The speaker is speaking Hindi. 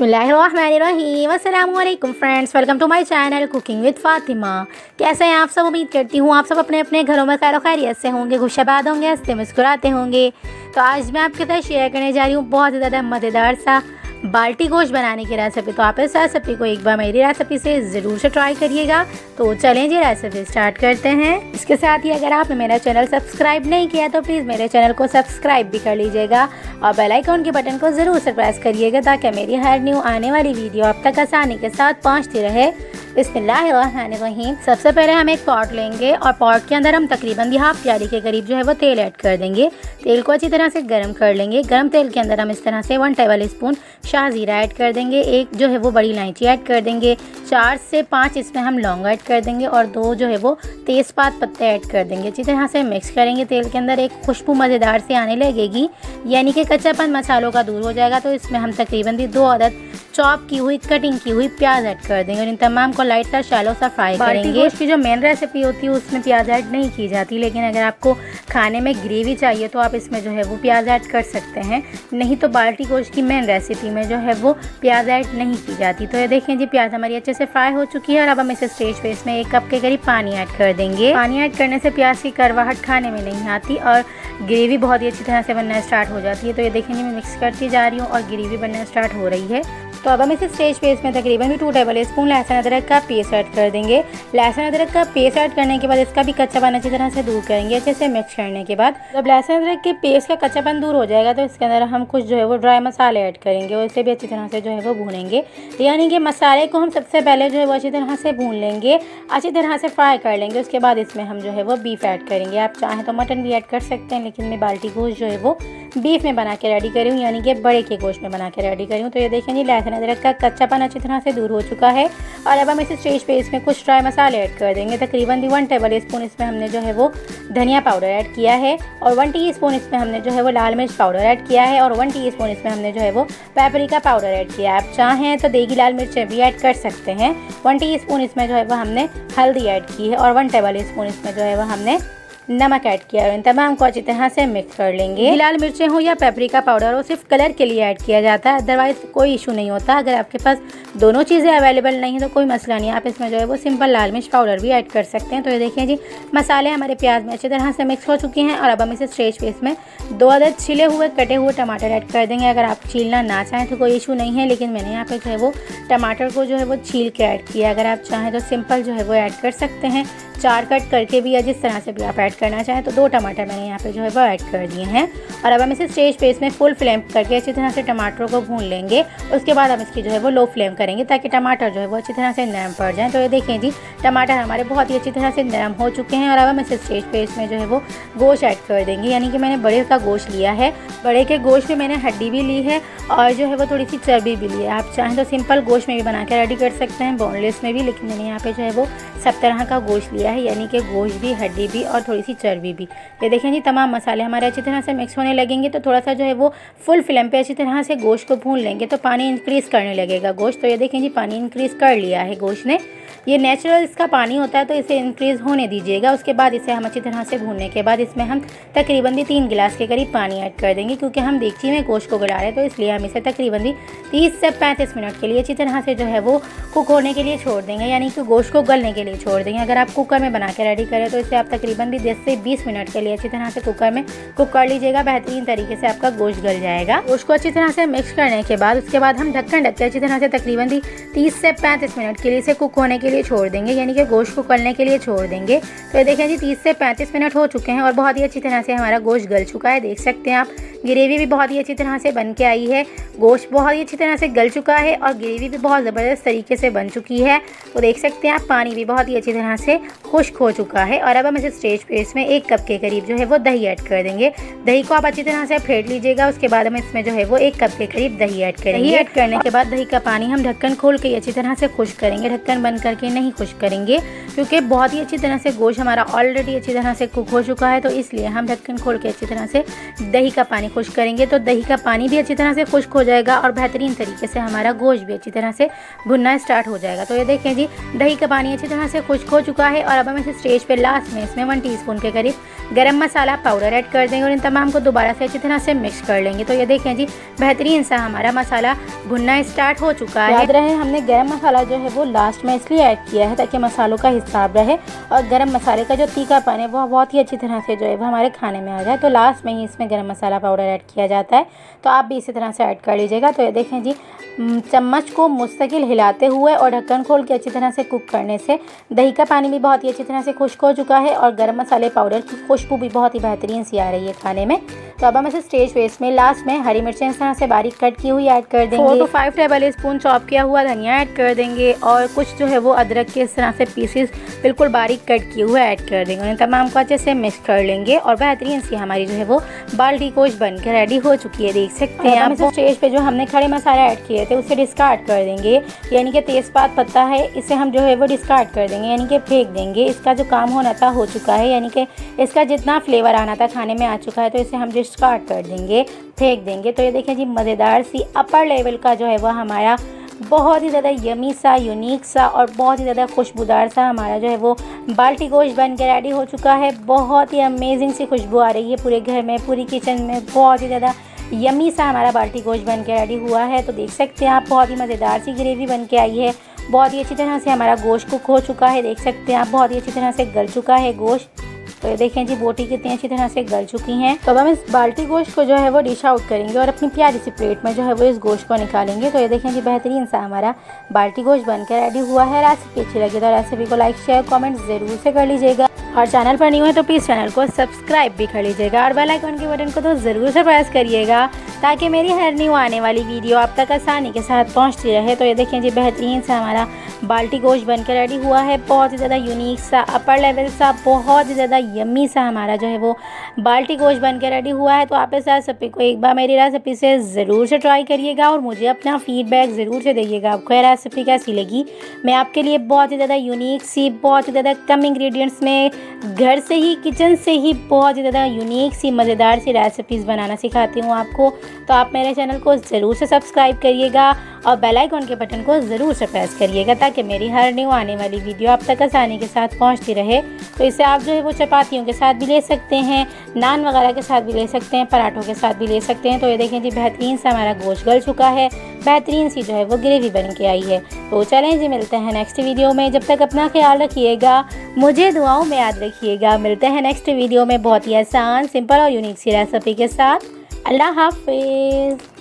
बिस्मिल्लाहिर्रहमानिर्रहीम। अस्सलाम वालेकुम friends, welcome to my channel cooking with Fatima. कैसे हैं आप सब? उम्मीद करती हूँ आप सब अपने अपने घरों में खैर खैरियत से होंगे, खुशबाद होंगे, हंसते मुस्कुराते होंगे। तो आज मैं आपके साथ शेयर करने जा रही हूँ बहुत ही ज़्यादा मज़ेदार सा बाल्टी गोश्त बनाने की रेसिपी। तो आप इस रेसिपी को एक बार मेरी रेसिपी से ज़रूर से ट्राई करिएगा। तो चलें जी रेसिपी स्टार्ट करते हैं। इसके साथ ही अगर आपने मेरा चैनल सब्सक्राइब नहीं किया तो प्लीज़ मेरे चैनल को सब्सक्राइब भी कर लीजिएगा और बेल आइकन के बटन को ज़रूर से प्रेस करिएगा ताकि मेरी हर न्यू आने वाली वीडियो आप तक आसानी के साथ पहुँचती रहे। बिस्मिल्लाहिर्रहमानिर्रहीम। सबसे पहले हम एक पॉट लेंगे और पॉट के अंदर हम तकरीबन हाफ प्याली के करीब जो है वो तेल ऐड कर देंगे। तेल को अच्छी तरह से गर्म कर लेंगे। गर्म तेल के अंदर हम इस तरह से 1 टेबल स्पून शाहजीरा ऐड कर देंगे, एक जो है वो बड़ी इलायची ऐड कर देंगे, 4 से 5 इसमें हम लौंग ऐड कर देंगे और 2 जो है वो तेज़पात पत्ते ऐड कर देंगे। अच्छी तरह से मिक्स करेंगे। तेल के अंदर एक खुशबू मज़ेदार से आने लगेगी, यानी कि कच्चापन मसालों का दूर हो जाएगा। तो इसमें हम तकरीबन 2 अदद चॉप की हुई कटिंग की हुई प्याज ऐड कर देंगे और इन तमाम को लाइट सा शैलो सा फ्राई करेंगे। इसकी जो मेन रेसिपी होती है उसमें प्याज ऐड नहीं की जाती, लेकिन अगर आपको खाने में ग्रेवी चाहिए तो आप इसमें जो है वो प्याज ऐड कर सकते हैं, नहीं तो बाल्टी गोश्त की मेन रेसिपी में जो है वो प्याज ऐड नहीं की जाती। तो ये देखें जी, प्याज हमारी अच्छे से फ्राई हो चुकी है और अब हम इसे स्टेज पे इसमें 1 कप के करीब पानी ऐड कर देंगे। पानी ऐड करने से प्याज की करवाहट खाने में नहीं आती और ग्रेवी बहुत ही अच्छी तरह से बनना स्टार्ट हो जाती है। तो ये देखें जी, मैं मिक्स करती जा रही हूँ और ग्रेवी बनना स्टार्ट हो रही है। तो अब हम इस स्टेज पे इसमें तकरीबन 2 टेबल स्पून लहसुन अदरक का पेस्ट ऐड कर देंगे। लहसुन अदरक का पेस्ट ऐड करने के बाद इसका भी कच्चापन अच्छी तरह से दूर करेंगे। अच्छे से मिक्स करने के बाद जब लहसुन अदरक के पेस्ट का कच्चापन दूर हो जाएगा तो इसके अंदर हम कुछ जो है वो ड्राई मसाले ऐड करेंगे और इसे भी अच्छी तरह से जो है वो भूनेंगे। यानी कि मसाले को हम सबसे पहले जो है वो अच्छी तरह से भून लेंगे, अच्छी तरह से फ्राई कर लेंगे। उसके बाद इसमें हम जो है वो बीफ ऐड करेंगे। आप चाहें तो मटन भी ऐड कर सकते हैं, लेकिन मैं बाल्टी गोश्त जो है वो बीफ में बना के रेडी करी हूँ, यानी कि बड़े के गोश्त में बना के रेडी करी हूँ। तो ये देखें जी, लहसुन अदरक का कच्चापन अच्छी तरह से दूर हो चुका है और अब हम इस स्टेज पे इसमें कुछ ड्राई मसाले ऐड कर देंगे। तकरीबन 1 टेबल स्पून इसमें हमने जो है वो धनिया पाउडर ऐड किया है और 1 टीस्पून इसमें हमने जो है वो लाल मिर्च पाउडर ऐड किया है और 1 टीस्पून इसमें हमने जो है वो पेपरिका पाउडर ऐड किया है। आप चाहें तो देगी लाल मिर्चें भी ऐड कर सकते हैं। 1 टीस्पून इसमें जो है वो हमने हल्दी ऐड की है और 1 टेबल स्पून इसमें जो है वो हमने नमक ऐड किया और इन तमाम को अच्छी तरह से मिक्स कर लेंगे। लाल मिर्चें हो या पेपरिका पाउडर हो, सिर्फ कलर के लिए ऐड किया जाता है, अदरवाइज कोई इशू नहीं होता। अगर आपके पास दोनों चीज़ें अवेलेबल नहीं है तो कोई मसला नहीं, आप इसमें जो है वो सिंपल लाल मिर्च पाउडर भी ऐड कर सकते हैं। तो ये देखिए जी, मसाले हमारे प्याज में अच्छी तरह से मिक्स हो चुके हैं और अब हम इसे स्टेज पे इसमें 2 अदद छिले हुए कटे हुए टमाटर ऐड कर देंगे। अगर आप छीलना ना चाहें तो कोई इशू नहीं है, लेकिन मैंने यहाँ पे जो है वो टमाटर को जो है वो छील के ऐड किया। अगर आप चाहें तो सिंपल जो है वो ऐड कर सकते हैं, 4 कट करके भी, या जिस तरह से भी आप ऐड करना चाहें। तो 2 टमाटर मैंने यहाँ पे जो है वो ऐड कर दिए हैं और अब हम इसे स्टेज पे इसमें फुल फ्लेम करके अच्छी तरह से टमाटरों को भून लेंगे। उसके बाद हम इसकी जो है वो लो फ्लेम करेंगे ताकि टमाटर जो है वो अच्छी तरह से नरम पड़ जाए। तो ये देखें जी, टमाटर हमारे बहुत ही अच्छी तरह से नरम हो चुके हैं और अब हम इस स्टेज पे इसमें जो है वो गोश्त ऐड कर देंगे। यानी कि मैंने बड़े का गोश्त लिया है, बड़े के गोश्त में मैंने हड्डी भी ली है और जो है वो थोड़ी सी चर्बी भी ली है। आप चाहें तो सिंपल गोश्त में भी बना के रेडी कर सकते हैं, बोनलेस में भी, लेकिन मैंने यहाँ पे जो है वो सब तरह का गोश्त लिया है, यानी कि गोश्त भी, हड्डी भी और थोड़ी सी चर्बी भी। ये देखें जी, तमाम मसाले हमारे अच्छी तरह से मिक्स होने लगेंगे। तो थोड़ा सा जो है वो फुल फ्लेम पे अच्छी तरह से गोश्त को भून लेंगे तो पानी इंक्रीज़ करने लगेगा गोश्त। तो ये देखें जी, पानी इंक्रीज़ कर लिया है गोश्त ने, ये नेचुरल इसका पानी होता है, तो इसे इंक्रीज़ होने दीजिएगा। उसके बाद इसे हम अच्छी तरह से भूनने के बाद इसमें हम तकरीबन 3 गिलास के करीब पानी ऐड कर देंगे, क्योंकि हम देगची में गोश्त को गला रहे हैं, तो इसलिए हम इसे तकरीबन 30 से 35 मिनट के लिए अच्छी तरह से जो है वो कुक होने के लिए छोड़ देंगे, यानी कि गोश्त को गलने के लिए छोड़ देंगे। अगर आप कुकर में बना के रेडी करें तो इसे आप तकरीबन 10 से 20 मिनट के लिए अच्छी तरह से कुकर में कुक कर लीजिएगा। बेहतरीन तरीके से आपका गोश्त गल जाएगा। गोश्त को अच्छी तरह से मिक्स करने के बाद उसके बाद हम ढक्कन ढक के अच्छी तरह से तकरीबन 30 से 35 मिनट के लिए इसे कुक होने के लिए छोड़ देंगे, यानी कि गोश्त को गलने के लिए छोड़ देंगे। तो ये देखें जी, 30 से 35 मिनट हो चुके हैं और बहुत ही अच्छी तरह से हमारा गोश्त गल चुका है। देख सकते हैं आप, ग्रेवी भी बहुत ही अच्छी तरह से बन के आई है, गोश्त बहुत ही अच्छी तरह से गल चुका है और ग्रेवी भी बहुत ज़बरदस्त तरीके से बन चुकी है। तो देख सकते हैं आप, पानी भी बहुत ही अच्छी तरह से खुश्क हो चुका है और अब हम इस स्टेज पे इसमें 1 कप के करीब जो है वो दही ऐड कर देंगे। दही को आप अच्छी तरह से फेंट लीजिएगा। उसके बाद हम इसमें जो है वो 1 कप के करीब दही ऐड करेंगे। दही ऐड करने के बाद दही का पानी हम ढक्कन खोल के अच्छी तरह से खुश्क करेंगे, ढक्कन बंद करके नहीं खुश्क करेंगे, क्योंकि बहुत ही अच्छी तरह से गोश्त हमारा ऑलरेडी अच्छी तरह से कुक हो चुका है। तो इसलिए हम ढक्कन खोल के अच्छी तरह से दही का पानी खुश्क करेंगे, तो दही का पानी भी अच्छी तरह से खुश्क हो जाएगा और बेहतरीन तरीके से हमारा गोश्त भी अच्छी तरह से भुनना स्टार्ट हो जाएगा। तो ये देखें जी, दही का पानी अच्छी तरह से खुश्क हो चुका है और अब हम इस स्टेज पे लास्ट में इसमें 1 टीस्पून के करीब गरम मसाला पाउडर ऐड कर देंगे और इन तमाम को दोबारा से अच्छी तरह से मिक्स कर लेंगे। तो ये देखें जी बेहतरीन सा हमारा मसाला भुनना स्टार्ट हो चुका है। याद रहे हमने गरम मसाला जो है वो लास्ट में इसलिए ऐड किया है ताकि मसालों का हिसाब रहे और गरम मसाले का जो तीखापन है वो बहुत ही अच्छी तरह से जो है वो हमारे खाने में आ जाए। तो लास्ट में ही इसमें गरम मसाला पाउडर ऐड किया जाता है, तो आप भी इसी तरह से ऐड कर लीजिएगा। तो ये देखें जी चम्मच को मुस्तकिल हिलाते हुए और ढक्कन खोल के अच्छी तरह से कुक करने से दही का पानी भी बहुत ही अच्छी तरह से खुश्क हो चुका है और गरम मसाले पाउडर की खुशबू भी बहुत ही बेहतरीन सी आ रही है खाने में। तो अब हम इसे स्टेज पेस्ट में लास्ट में हरी मिर्चें इस तरह से बारीक कट की हुई ऐड कर देंगे। 4 to 5 टेबल स्पून चॉप किया हुआ धनिया ऐड कर देंगे और कुछ जो है वो अदरक के इस तरह से पीसेस बिल्कुल बारीक कट किए हुए ऐड कर देंगे। इन तमाम को अच्छे से मिक्स कर लेंगे और बेहतरीन सी हमारी जो है वो बाल्टी गोश्त बनकर रेडी हो चुकी है। देख सकते हैं आप स्टेज पे जो हमने खड़े मसाले ऐड किए थे उसे डिस्कार्ड कर देंगे, यानी कि तेज़पात पत्ता है इसे हम जो है वो डिस्कार्ड कर देंगे, यानी कि फेंक देंगे। इसका जो काम होना था हो चुका है, यानी कि इसका जितना फ्लेवर आना था खाने में आ चुका है, तो इसे हम डिस्कार्ड कर देंगे, फेंक देंगे। तो ये देखें जी मज़ेदार सी अपर लेवल का जो है वो हमारा बहुत ही ज़्यादा यमी सा, यूनिक सा और बहुत ही ज़्यादा खुशबूदार सा हमारा जो है वो बाल्टी गोश्त बन के रेडी हो चुका है। बहुत ही अमेजिंग सी खुशबू आ रही है पूरे घर में, पूरी किचन में। बहुत ही ज़्यादा यमी सा हमारा बाल्टी गोश्त बन के रेडी हुआ है। तो देख सकते हैं आप बहुत ही मज़ेदार सी ग्रेवी बन के आई है। बहुत ही अच्छी तरह से हमारा गोश्त कुक हो चुका है। देख सकते हैं आप बहुत ही अच्छी तरह से गल चुका है गोश्त। तो ये देखें जी बोटी कितनी अच्छी तरह से गल चुकी हैं। तो अब हम इस बाल्टी गोश्त को जो है वो डिश आउट करेंगे और अपनी प्यारी सी प्लेट में जो है वो इस गोश्त को निकालेंगे। तो ये देखें जी बेहतरीन सा हमारा बाल्टी गोश्त बनकर रेडी हुआ है। रेसिपी अच्छी लगी तो रेसिपी को लाइक शेयर कमेंट ज़रूर से कर लीजिएगा और चैनल पर न्यू है तो प्लीज़ चैनल को सब्सक्राइब भी कर लीजिएगा और बेल आइकन के बटन को तो ज़रूर से प्रेस करिएगा ताकि मेरी हर न्यू आने वाली वीडियो आप तक आसानी के साथ पहुंचती रहे। तो ये देखें जी बेहतरीन सा हमारा बाल्टी गोश्त बनकर रेडी हुआ है। बहुत ही ज़्यादा यूनिक सा, अपर लेवल सा, बहुत ही ज़्यादा यम्मी सा हमारा जो है वो बाल्टी गोश्त बनकर रेडी हुआ है। तो आप इस रेसिपी को एक बार मेरी रेसिपी से ज़रूर से ट्राई करिएगा और मुझे अपना फीडबैक ज़रूर से दीजिएगा आपको ये रेसिपी कैसी लगी। मैं आपके लिए बहुत ही ज़्यादा यूनिक सी, बहुत ही ज़्यादा कम इंग्रेडिएंट्स में घर से ही, किचन से ही बहुत ही ज़्यादा यूनिक सी, मज़ेदार सी रेसिपीज़ बनाना सिखाती हूँ आपको। तो आप मेरे चैनल को ज़रूर से सब्सक्राइब करिएगा और बेल आइकन के बटन को ज़रूर से प्रेस करिएगा ताकि मेरी हर न्यू आने वाली वीडियो आप तक आसानी के साथ पहुंचती रहे। तो इसे आप जो है वो चपातियों के साथ भी ले सकते हैं, नान वगैरह के साथ भी ले सकते हैं, पराठों के साथ भी ले सकते हैं। तो ये देखें जी बेहतरीन सा हमारा गोश्त गल चुका है, बेहतरीन सी जो है वो ग्रेवी बन के आई है। तो चलें जी मिलते हैं नेक्स्ट वीडियो में। जब तक अपना ख्याल रखिएगा, मुझे दुआओं में याद रखिएगा। मिलते हैं नेक्स्ट वीडियो में बहुत ही आसान, सिंपल और यूनिक सी रेसिपी के साथ। अल्लाह हाफिज़।